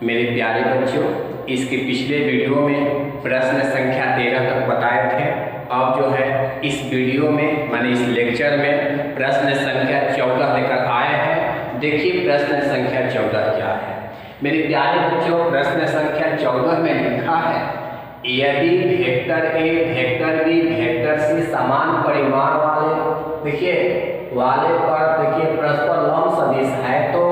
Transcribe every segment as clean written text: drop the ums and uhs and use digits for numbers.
मेरे प्यारे बच्चों, इसके पिछले वीडियो में प्रश्न संख्या 13 तक बताए थे। अब जो है इस वीडियो में माने इस लेक्चर में प्रश्न संख्या 14 लेकर आए हैं। देखिए प्रश्न संख्या 14 क्या है। मेरे प्यारे बच्चों, प्रश्न संख्या 14 में लिखा है, यदि vector A vector B vector C समान परिमाण वाले पर परस्पर लंब सदिश है तो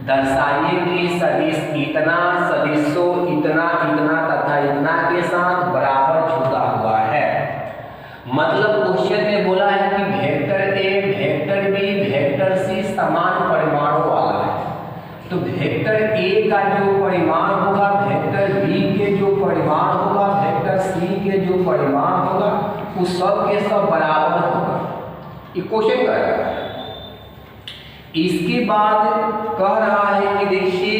दर्शाइए कि सदिश इतना सदिशों इतना इतना तथा इतना के साथ बराबर झुका हुआ है। मतलब क्वेश्चन में बोला है कि vector A vector B vector C समान परिमाणों वाला है, तो वेक्टर ए का जो परिमाण होगा वेक्टर बी के जो परिमाण होगा वेक्टर सी के जो परिमाण होगा वो सब के सब बराबर होगा। ये क्वेश्चन कर रहा है। इसके बाद कह रहा है कि देखिए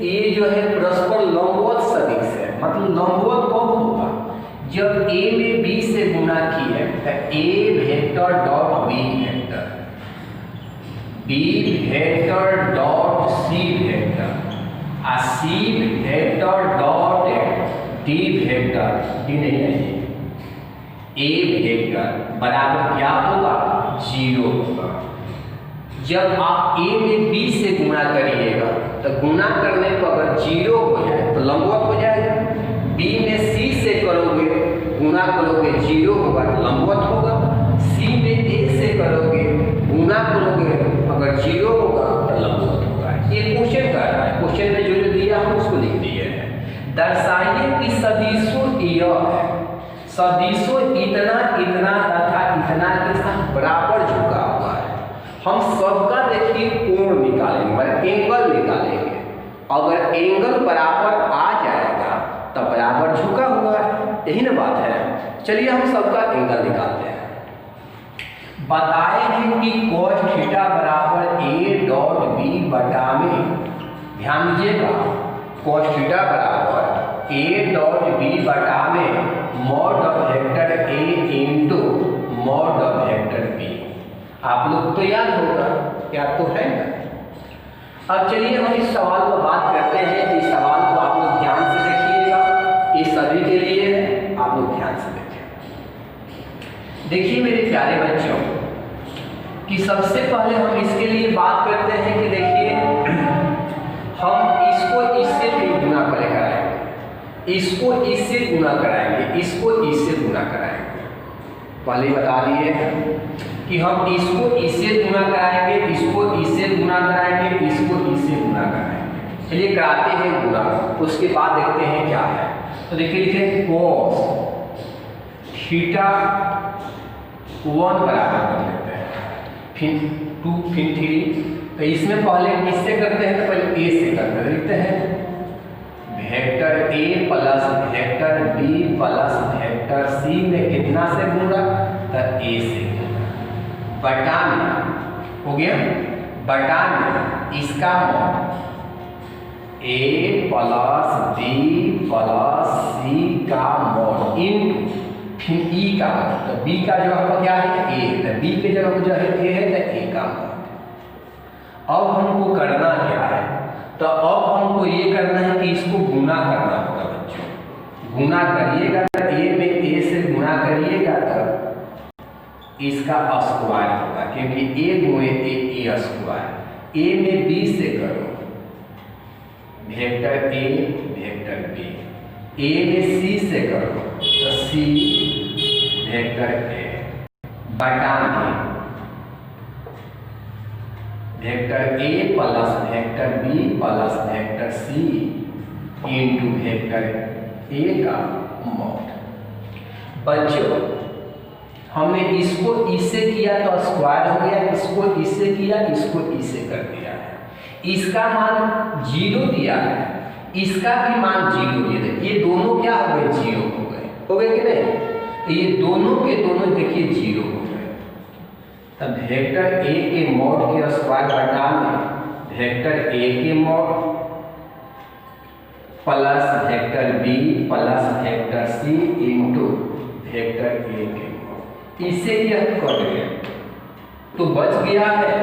ये जो है परस्पर लंबवत सदिश है। मतलब लंबवत कब होगा, जब ए में बी से गुणा किए तो A vector dot B vector, B vector dot C vector और C vector dot D vector, D नहीं है, ए वेक्टर बराबर क्या होगा, 0 होगा। जब आप ए में बी से गुणा करिएगा तो गुणा करने पर अगर 0 हो जाए तो लंबवत हो जाएगा। बी में सी से करोगे गुणा करोगे 0 होगा तो लंबवत होगा। सी में ए से करोगे गुणा करोगे अगर 0 होगा तो लंबवत होगा। ये क्वेश्चन कर रहा है। क्वेश्चन में जो दिया हम उसको लिख दिए हैं। दर्शाइए कि सदिशों यह है, सदिशों इतना इतना तथा इतना के साथ बराबर झुका हुआ है। हम सबका देखिए कोण निकालेंगे, मतलब एंगल निकालेंगे। अगर एंगल बराबर आ जाएगा तो बराबर झुका हुआ है, यही ना बात है। चलिए हम सबका एंगल निकालते हैं। बताए हैं कि cos थीटा बराबर ए डॉट बी बटा में, ध्यान दीजिएगा, cos थीटा बराबर ए डॉट बी बटा में mod of vector A into mod of vector B. आप लोग तो याद होगा, क्या तो है ना। अब चलिए हम इस सवाल पर बात करते हैं। इस सवाल को आप लोग ध्यान से देखिएगा, ये सभी के लिए है, आप लोग ध्यान से देखें। देखिए मेरे प्यारे बच्चों कि सबसे पहले हम इसके लिए बात करते हैं कि देखिए हम इसको इससे भी गुणा कराएंगे, इसको इससे गुणा कराएंगे, इसको इससे गुणा कराएंगे। पहले बता दिए कि हम इसको इससे गुणा कराएंगे, इसको इससे गुणा कराएंगे, इसको इससे गुणा कराएंगे। चलिए कराते हैं गुणा, उसके बाद देखते हैं क्या है। तो देखिए लिखे cos थीटा 1 बराबर कर लेते हैं, फिर 2 फिर 3। तो इसमें पहले किससे करते हैं, तो पहले ए से करते हैं। लिखते हैं vector A plus vector B plus vector C में कितना से गुणा, तो ए से बटा में हो गया, बटा में इसका मॉड ए प्लस बी प्लस सी का मॉड इंटू फिर ई का मॉड। तो बी का जगह पर क्या है, ए, तो बी के जगह पर जो है ए है तो ए का मॉड। अब हमको करना क्या है, तो अब हमको ये करना है कि इसको गुणा करना होगा बच्चों। गुणा करिएगा तो ए में ए से गुणा करिएगा तो इसका स्क्वायर होगा, क्योंकि ए गुणे ए स्क्वायर। ए में बी से करो वेक्टर ए वेक्टर बी, ए में सी से करो तो सी वेक्टर ए, बटा में vector A plus vector B plus vector C into vector A का मॉड। बच्चों हमने इसको इससे किया तो स्क्वायर हो गया, इसको इससे किया, इसको इससे कर दिया है। इसका मान 0 दिया है, इसका भी मान 0 दिया है। ये दोनों क्या हो गए, 0 हो गए कि नहीं। ये दोनों के दोनों देखिए 0 हो गए। तब वेक्टर ए के मॉड के स्क्वायर बटा में वेक्टर ए के mod plus vector B plus vector C into vector A के मॉड, इससे यह कट गया तो बच गया है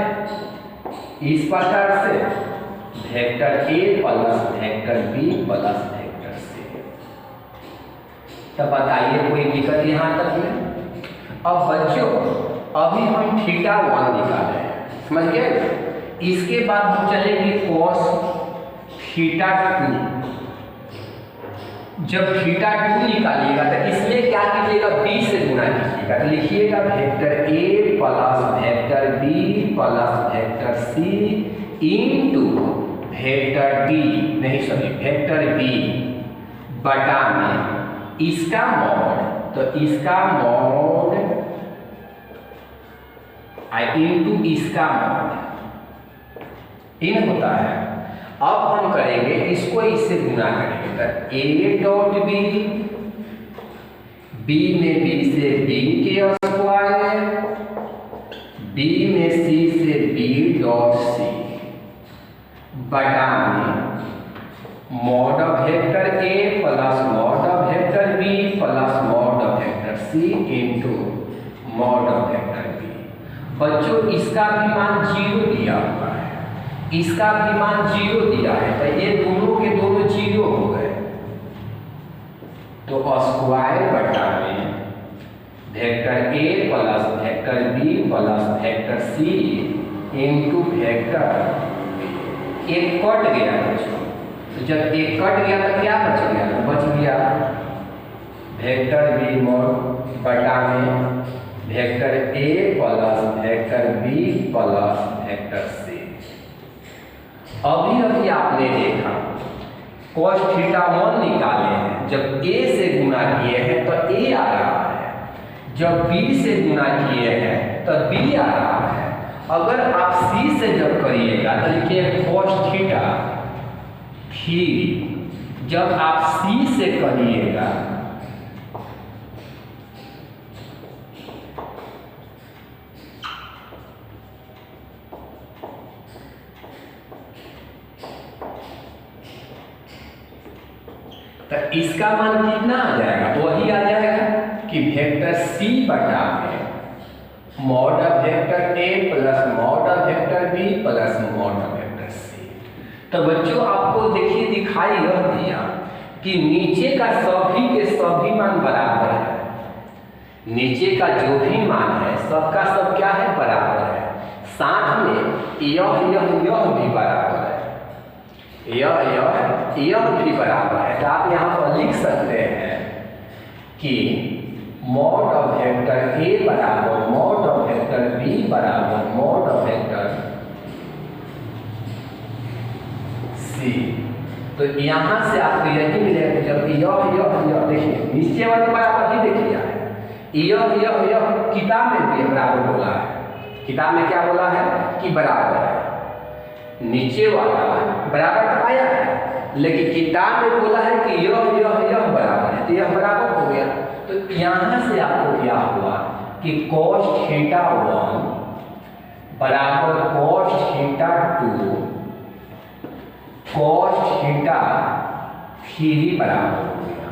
इस प्रकार से vector A plus vector B plus vector C. तो बताइए कोई दिक्कत यहाँ तक में? अब बच्चों अभी हम थीटा 1 निकाले हैं, समझ गए? इसके बाद हम चलेंगे cos थीटा 2। जब थीटा 2 निकालिएगा तो इसमें क्या कीजिएगा, b से गुना कीजिएगा। तो लिखिएगा vector a plus vector b plus vector c into vector d, नहीं सॉरी वेक्टर b बटा में इसका मॉड, तो इसका मॉड इंटू इसका मॉड इन होता है। अब हम करेंगे इसको इससे गुना करेंगे, तो a डॉट b में b से b के स्क्वायर, b में c से b डॉट c बटा में mod of vector a plus mod of vector b plus mod of vector c into mod of vector b। बच्चों इसका भी मान 0 दिया हुआ है, इसका भी मान 0 दिया है, तो ये दोनों के दोनों 0 हो गए। तो स्क्वायर बटा में vector a plus vector b plus vector c into vector, एक कट गया बच्चों। तो जब एक कट गया तो क्या बच गया, तो बच गया वेक्टर b मॉड बटा में vector a plus vector b plus vector c। अभी आपने देखा cos थीटा 1 निकाले हैं, जब a से गुना किए हैं तो a आ रहा है, जब b से गुना किए हैं तो b आ रहा है। अगर आप c से जब करिएगा तो लिखिए cos थीटा 3, जब आप c से करिएगा तो इसका मान कितना आ जाएगा, वही आ जाएगा कि वेक्टर c बटा में mod of vector a plus mod of vector b plus mod of vector c। तो बच्चों आपको देखिए दिखाई यह दिया कि नीचे का सभी के सभी मान बराबर है, नीचे का जो भी मान है सबका सब क्या है, बराबर है। साथ में यह भी बराबर है, यह भी बराबर है। तो आप यहाँ पर लिख सकते हैं कि मॉड ऑफ वेक्टर a बराबर मॉड ऑफ वेक्टर b बराबर मॉड ऑफ वेक्टर c। तो यहाँ से आपको यही मिलेगा, जब यह देखिए नीचे वाले बराबर ही देखिए है, यह किताब में भी बराबर बोला है, किताब में क्या बोला है कि बराबर है, नीचे वाला बराबर तो आया है, लेकिन किताब में बोला है कि यह बराबर है, तो यह बराबर हो गया। तो यहाँ से आपको क्या हुआ कि cos थीटा 1 बराबर cos थीटा 2 cos थीटा 3 बराबर हो गया।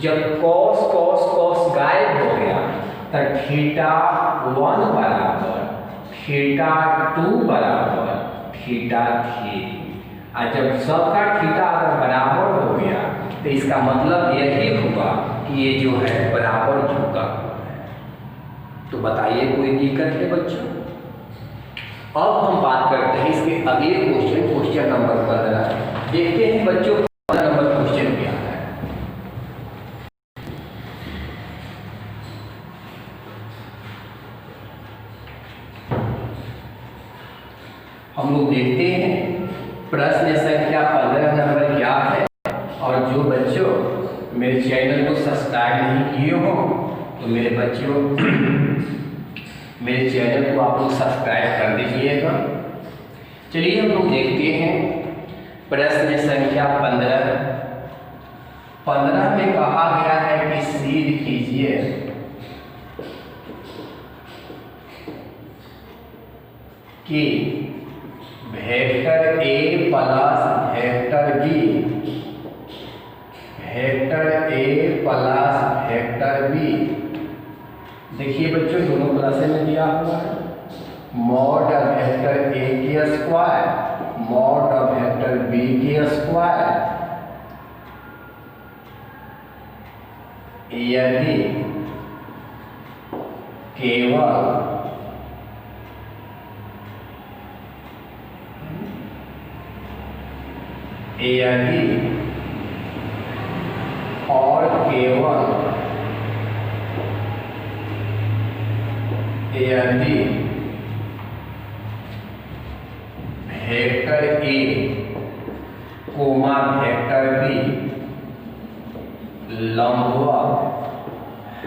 जब cos गायब हो गया तो थीटा 1 बराबर थीटा 2 बराबर थीटा 3। और जब सबका थीटा अगर बराबर हो गया तो इसका मतलब यही हुआ कि ये जो है बराबर झुका हुआ है। तो बताइए कोई दिक्कत है बच्चों? अब हम बात करते हैं इसके अगले क्वेश्चन नंबर 15। देखते हैं बच्चों 15 नंबर क्वेश्चन क्या है। हम लोग देखते हैं प्रश्न संख्या 15 नंबर क्या है। और जो बच्चों मेरे चैनल को सब्सक्राइब नहीं किए हो तो मेरे बच्चों मेरे चैनल को आप लोग सब्सक्राइब कर दीजिएगा। चलिए हम लोग देखते हैं प्रश्न संख्या 15 में कहा गया है कि सिद्ध कीजिए कि vector a plus vector b देखिए बच्चों दोनों प्लस में दिया हुआ है। मॉड वेक्टर a के square mod of vector B के स्क्वायर यदि केवल और केवल यदि vector A comma vector B लंबवत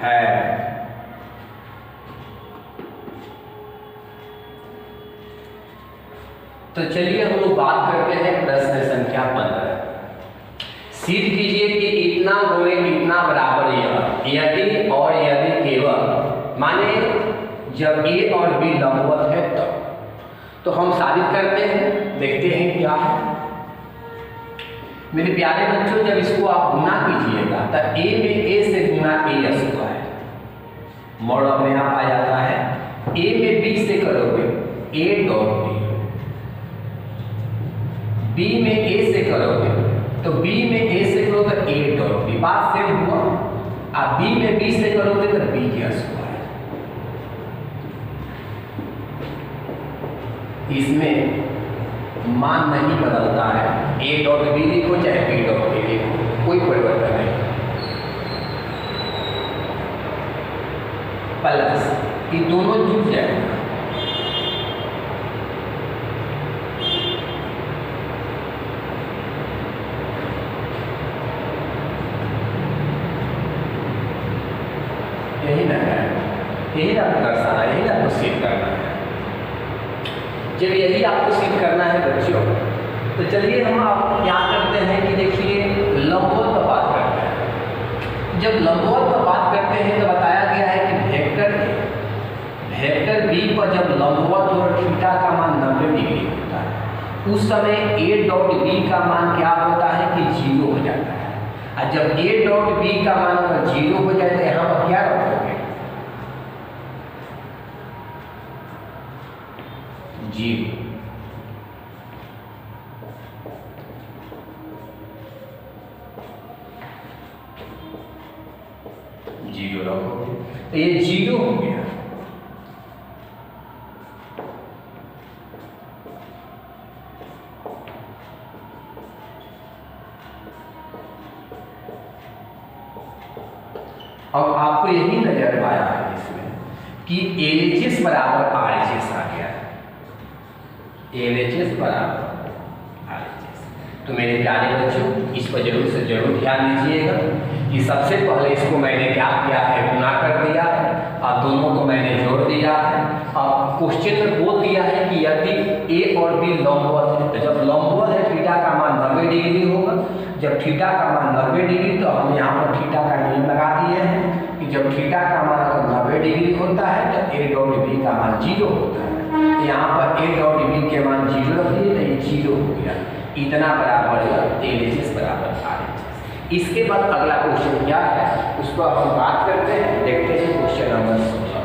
है तो चलिए हम लोग बात करते हैं प्रश्न संख्या 15। सिद्ध कीजिए कि इतना गुणे इतना बराबर यदि और यदि केवल, माने जब ए और बी लंबवत है तो हम साबित करते हैं। देखते हैं क्या है। मेरे प्यारे बच्चों, जब इसको आप गुना कीजिएगा तो ए में ए से गुना ए स्क्वायर, मॉड अपने आप आ जाता है। ए में बी से करोगे ए डॉट बी में ए से करोगे तो बी में ए से करो तो ए डॉट बी, बात सेम हुआ। आप बी में बी से करोगे तो बी के स्क्वायर। इसमें मान नहीं बदलता है, ए डॉट बी लिखो चाहे बी डॉट बी लिखो, कोई परिवर्तन नहीं। प्लस ये दोनों जुड़ जाएगा, यही ना है, यही आपको दर्शाना, यही आपको सिद्ध करना है। जब यही आपको सिद्ध करना है बच्चों, तो चलिए हम आप क्या करते हैं कि देखिए लंबवत पर बात करते हैं। जब लंबवत पर बात करते हैं तो बताया गया है कि वेक्टर बी पर जब लंबवत और थीटा का मान 90 डिग्री होता है, उस समय ए डॉट बी का मान क्या होता है कि 0 हो जाता है। और जब ए डॉट बी का मान अगर 0 हो जाए तो यहाँ पर क्या रखोगे? 0। रखोगे तो ये 0 हो गया। अब आपको यही नजर आया है इसमें कि LHS बराबर RHS आ गया है। LHS बराबर RHS। तो मेरे प्यारे बच्चों, इस पर जरूर से जरूर ध्यान दीजिएगा कि सबसे पहले इसको मैंने क्या किया है, गुना कर दिया है और दोनों को मैंने जोड़ दिया है। अब क्वेश्चन में बोल दिया है कि यदि ए और बी लंबवत है, तो जब लंबवत है थीटा का मान 90 डिग्री होगा। जब थीटा का मान 90 डिग्री, तो हम यहाँ पर थीटा का नियम लगा दिए हैं कि जब थीटा का मान अगर 90 डिग्री होता है तो ए डॉट बी का मान 0 होता है। यहाँ पर ए डॉट बी के मान 0 रख दिए तो ये 0 हो गया। इतना बराबर LHS बराबर RHS। इसके बाद अगला क्वेश्चन क्या है उस पर हम बात करते हैं। देखते हैं क्वेश्चन नंबर 16।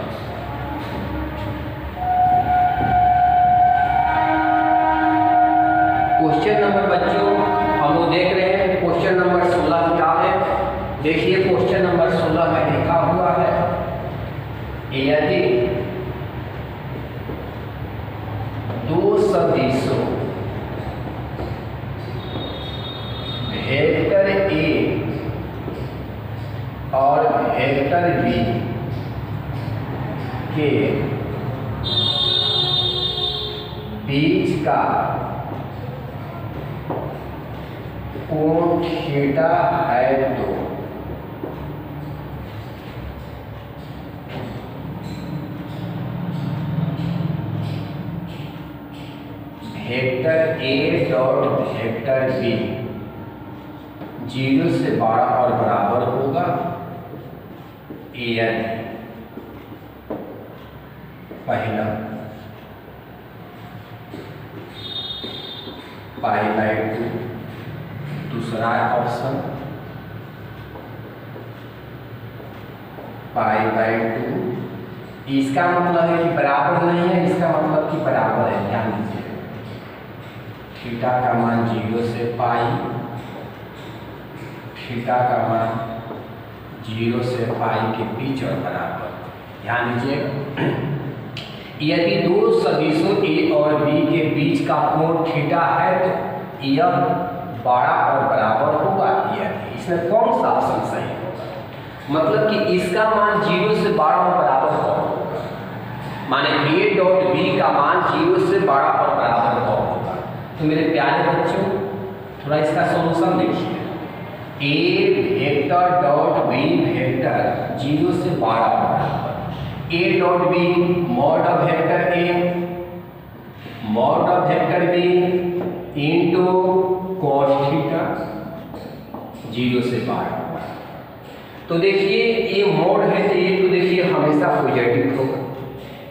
क्वेश्चन नंबर बच्चों हम लोग देख रहे हैं क्वेश्चन नंबर 16 क्या है। देखिए क्वेश्चन नंबर 16 में लिखा हुआ है, यदि दो सदिशों वेक्टर ए और वेक्टर बी के बीच का कोण थीटा है तो vector A dot vector B 0 से बड़ा और बराबर होगा यदि पहला π/2, दूसरा ऑप्शन π/2। इसका मतलब है कि बराबर नहीं है, इसका मतलब कि बराबर है। ध्यान दीजिए थीटा का मान 0 से पाई, थीटा का मान 0 से पाई के बीच और बराबर। ध्यान दीजिएगा, यदि दो सदिशों a और b के बीच का कोण थीटा है तो यह बड़ा और बराबर होगा। यदि इसमें कौन सा ऑप्शन सही होगा? मतलब कि इसका मान 0 से बड़ा और बराबर होगा, माने a डॉट b का मान 0 से बड़ा और बराबर होगा। तो मेरे प्यारे बच्चों, थोड़ा इसका सॉल्यूशन देखिए। a vector dot b vector 0 से बड़ा और बराबर, a dot b mod of vector a mod of vector b into cos theta 0 से बड़ा। तो देखिए ये मॉड है तो ये तो देखिए हमेशा पॉजिटिव होगा,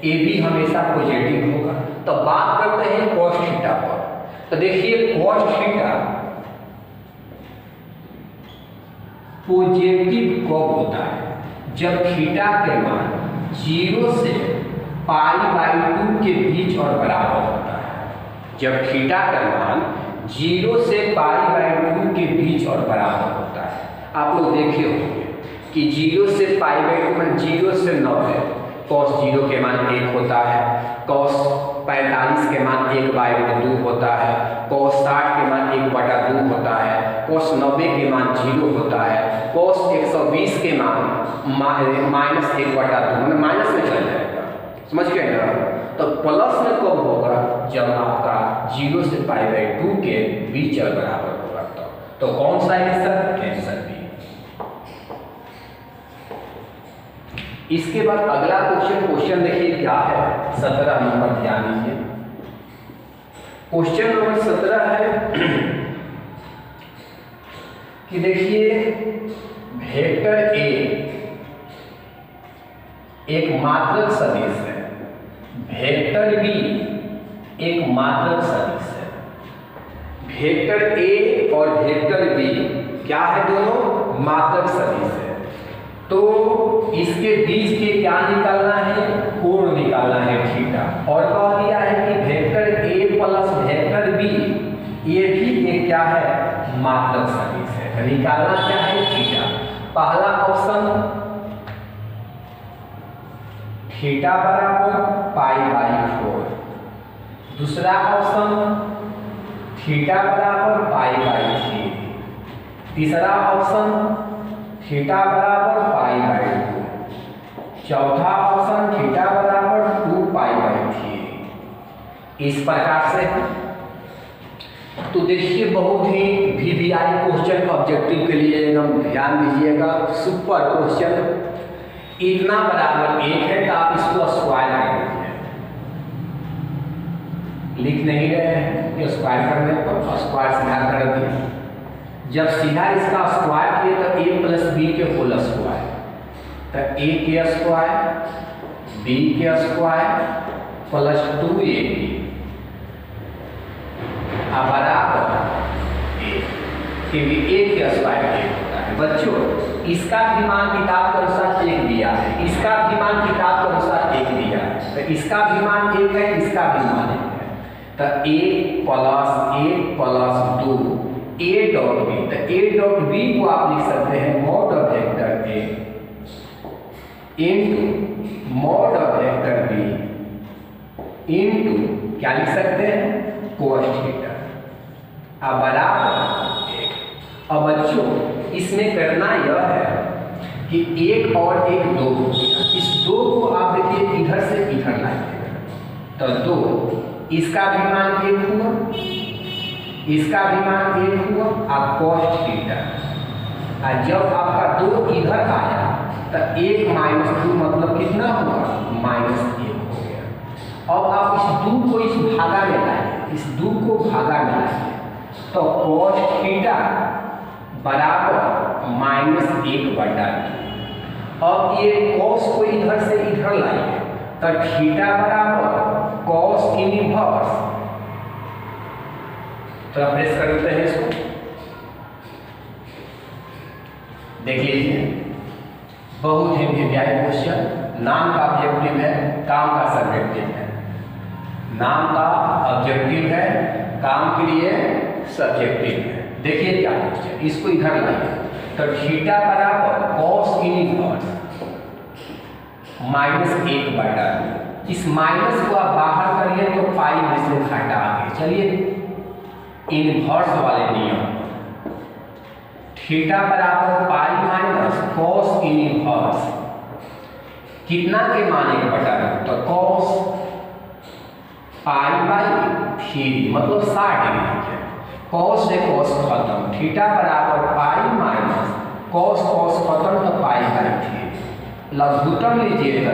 ए भी हमेशा पॉजिटिव होगा। तो बात करते हैं cos थीटा पर। तो देखिए cos थीटा पॉजिटिव कब होता है? जब थीटा के मान 0 से π/2 के बीच और बराबर होता है। जब थीटा का मान 0 से π/2 के बीच और बराबर होता है। आप लोग देखे होंगे कि 0 से π/2 मान 0 से 90, cos 0 के मान 1 होता है, cos 45 के मान 1/2 होता है, cos 60 के मान 1/2 होता है, cos 90 के मान 0 होता है, cos 120 के मान -1/2 मतलब माइनस में चल जाएगा। समझ गए ना? तो प्लस में कब होगा? जब आपका 0 से π/2 के बीच और बराबर होगा। तो कौन सा आंसर? Answer B. इसके बाद अगला क्वेश्चन देखिए क्या है, 17 नंबर। ध्यान दीजिए, क्वेश्चन नंबर 17 है कि देखिए वेक्टर a एक मात्रक सदिश है, वेक्टर b एक मात्रक सदिश है। वेक्टर a और वेक्टर b क्या है? दोनों मात्रक सदिश है। तो इसके बीच के क्या निकालना है? कोण निकालना है थीटा। और कह दिया है कि vector a plus vector b ये भी एक क्या है? मात्रक सदिश है। तो निकालना क्या है? थीटा। पहला ऑप्शन थीटा बराबर π/4, दूसरा ऑप्शन थीटा बराबर π/3, तीसरा ऑप्शन थीटा बराबर π/2, चौथा ऑप्शन थीटा बराबर 2π/3। इस प्रकार से तो देखिए बहुत ही VVI क्वेश्चन ऑब्जेक्टिव के लिए एकदम ध्यान दीजिएगा। Super question. इतना बराबर 1 है तो आप इसको स्क्वायर कर दीजिए। लिख नहीं रहे हैं कि स्क्वायर करने पर स्क्वायर सीधा कर दिया। जब सीधा इसका स्क्वायर किए तो a प्लस b के होल स्क्वायर, तो a के स्क्वायर b के स्क्वायर प्लस 2ab बराबर a, क्योंकि a के स्क्वायर 1 होता है। बच्चों इसका भी मान किताब के अनुसार 1 दिया है, इसका भी मान किताब के अनुसार 1 दिया है, तो इसका भी मान 1 है, इसका भी मान 1 है। तो a plus 2 a dot b, तो a डॉट b को आप लिख सकते हैं mod of vector a into mod of vector b into क्या लिख सकते हैं? cos थीटा बराबर 1। अब बच्चों इसमें करना यह है कि 1 और 1 2 हो गया। इस 2 को आप देखिए इधर से इधर लाइएगा, तो 2 इसका भी मान 1 हुआ, इसका भी मान 1 हुआ। आप cos थीटा जब आपका 2 इधर आया तो 1 - 2 मतलब कितना हुआ? -1 हो गया। अब आप इस 2 को इस भागा में लाइए, इस 2 को भागा में लाइए, तो cos थीटा बराबर -1/2। अब ये cos को इधर से इधर लाइए, तो थीटा बराबर cos इनवर्स। तो प्रेस करते हैं इसको, देख लीजिए बहुत ही VVI क्वेश्चन। नाम का ऑब्जेक्टिव है, काम का सब्जेक्टिव है। नाम का ऑब्जेक्टिव है, काम के लिए सब्जेक्टिव है। देखिए क्या क्वेश्चन, इसको इधर लाइए। तो थीटा बराबर कॉस इनवर्स -1/2। इस माइनस को आप बाहर करिए तो पाई में से घटा के चलिए इनवर्स वाले नियम। थीटा बराबर पाई माइनस कॉस इनवर्स कितना के मान 1/2, तो कॉस पाई/3 मतलब 60 डिग्री है। कॉस से कॉस खत्म, थीटा बराबर पाई माइनस कॉस खत्म तो पाई/3 लघुत्तम लीजिए तो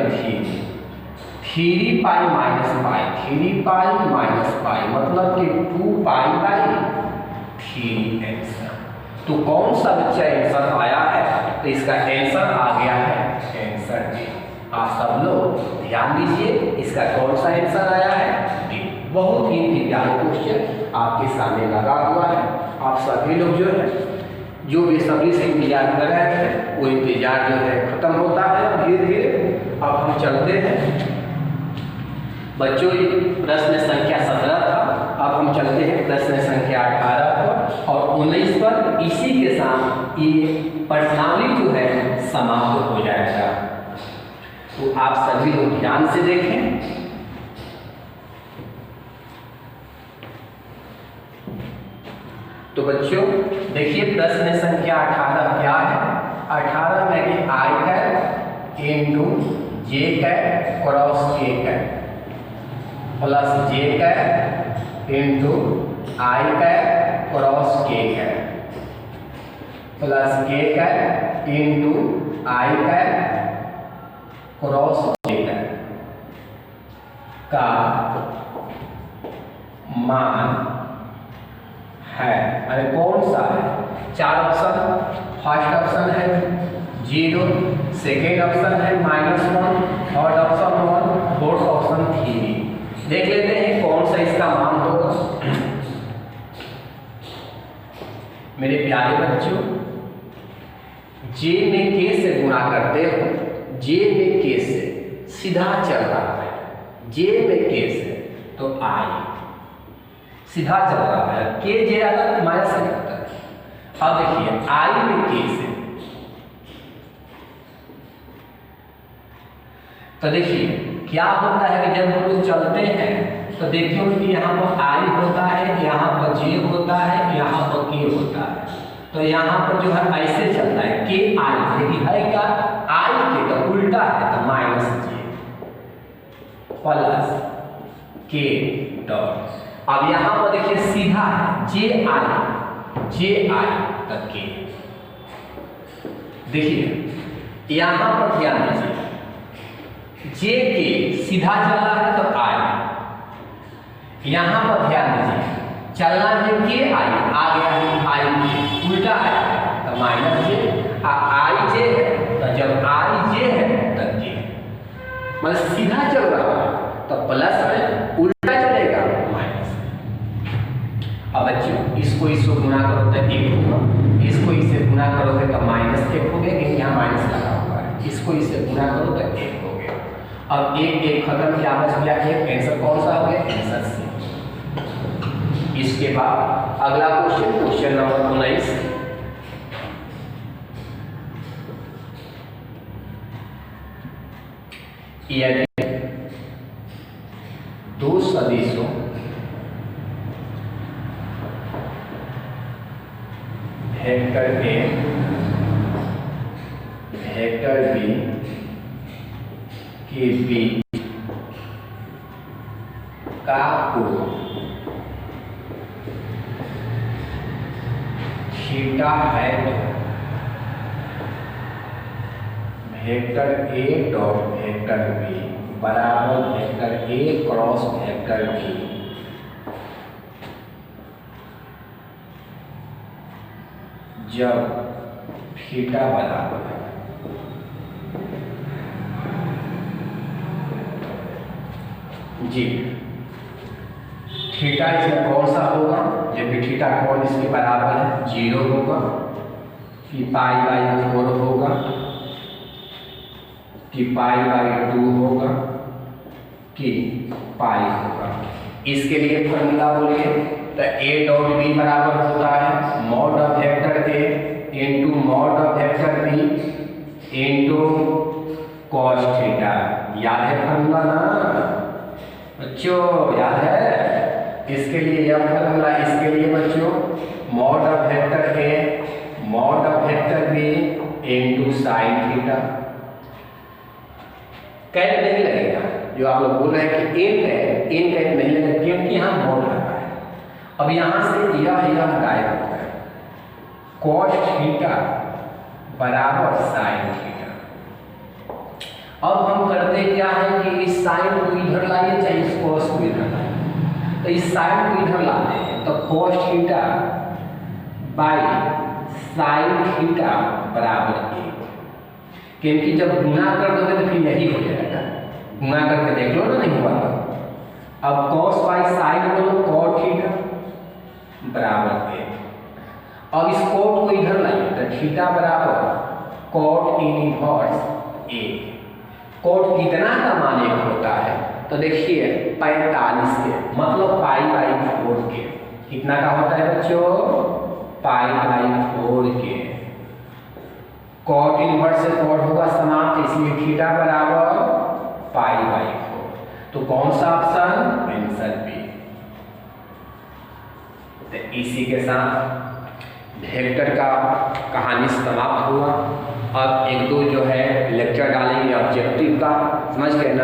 3 pi minus pi, 3 pi minus pi मतलब कि 2 पाई/3 आंसर। तो कौन सा बच्चा आंसर आया है, तो इसका आंसर आ गया है आंसर डी। आप सब लोग ध्यान दीजिए, इसका कौन सा आंसर आया है डी। बहुत ही प्यारा क्वेश्चन आपके सामने लगा हुआ है। आप सभी लोग जो है जो बेसब्री से इंतजार कर रहे थे वो इंतजार जो है खत्म होता है धीरे धीरे। अब हम चलते हैं बच्चों, ये प्रश्न संख्या 17 था। अब हम चलते हैं प्रश्न संख्या 18 पर और 19 पर। इसी के साथ ये प्रश्नावली जो है समाप्त हो जाएगा। तो आप सभी लोग ध्यान से देखें। तो बच्चों देखिए प्रश्न संख्या 18 क्या है। 18 में कि आई कैप इंटू जे कैप क्रॉस के कैप प्लस जे कैप इंटू आई कैप क्रॉस के कैप प्लस के कैप इंटू आई कैप क्रॉस के कैप का मान है। अरे कौन सा है? 4 ऑप्शन। फर्स्ट ऑप्शन है 0, सेकेंड ऑप्शन है -1, थर्ड ऑप्शन 1, फोर्थ ऑप्शन 3। देख लेते हैं कौन सा इसका मान होगा। मेरे प्यारे बच्चों, जे में के से गुणा करते हो, जे में के से सीधा चल रहा है, जे में के से तो आई सीधा चल रहा है, के जे अलग माइनस से करता है। अब देखिए आई में के से, तो देखिए क्या होता है कि जब हम लोग चलते हैं तो देखिए कि यहाँ पर आई होता है, यहाँ पर जे होता है, यहाँ पर के होता है। तो यहाँ पर जो है ऐसे चलता है के आई, लेकिन है क्या आई के तो उल्टा है, तो -j प्लस के डॉट। अब यहाँ पर देखिए सीधा है जे आई तक के। देखिए यहाँ पर ध्यान दीजिए, जे के सीधा चलना है तो आई, यहाँ पर ध्यान दीजिए चलना है के आई, आ गया है आई उल्टा है तो -j, आई जे है तो जब आई जे है तब जे, मतलब सीधा चल रहा है तो प्लस में, उल्टा चलेगा माइनस। अब बच्चों इसको गुणा करो तो 1 होगा, इसको इससे गुणा करोगे तो -1 हो गया, क्योंकि यहाँ माइनस लगा हुआ है। इसको इससे गुणा करो तो 1 हो गया। अब 1 खत्म किया, बच गया 1। आंसर कौन सा हो गया? Answer C. इसके बाद अगला क्वेश्चन नंबर 19। यदि दो सदिशों वेक्टर ए वेक्टर बी के बीच का कोण थीटा है तो vector A dot vector B बराबर vector A cross vector B जब थीटा बराबर है जी, थीटा इसमें कौन सा होगा? जबकि थीटा कौन इसके बराबर है 0 होगा, कि π/4 होगा, कि π/2 होगा, कि पाई होगा। इसके लिए फॉर्मूला बोलिए तो ए डॉट बी बराबर होता है mod of vector A into mod of vector B into cos theta. याद है फॉर्मूला ना बच्चों, याद है? इसके लिए यह फॉर्मूला, इसके लिए बच्चों mod of vector A mod of vector B into sine theta. कैल नहीं लगेगा, जो आप लोग बोल रहे हैं कि इन है, इन कैल नहीं लगेगा क्योंकि यहाँ मॉड लगा है। अब यहाँ से यह गायब हो गया, कॉस थीटा बराबर साइन थीटा। अब हम करते क्या है कि इस साइन को इधर लाइए चाहे इस कॉस को इधर लाइए, तो इस साइन को इधर लाते हैं तो cos theta by sine theta बराबर 1, क्योंकि जब गुना कर दोगे तो फिर यही हो जाएगा। गुना करके देख लो ना, नहीं हुआ तो। अब कॉस बाई साइन बोलो कॉट थीटा बराबर 1। अब इस कोट को इधर लाइए तो थीटा बराबर कॉट इन इनवर्स 1। कोट कितना का मान 1 होता है तो देखिए 45 के, मतलब पाई बाई 4 के। कितना का होता है बच्चों? पाई बाई 4 के। कॉट इनवर्स से कॉट होगा समाप्त, इसलिए थीटा बराबर पाई बाई 4। तो कौन सा ऑप्शन? Answer B. तो इसी के साथ वेक्टर का कहानी समाप्त हुआ। अब एक दो जो है लेक्चर डालेंगे ऑब्जेक्टिव का, समझ गए ना?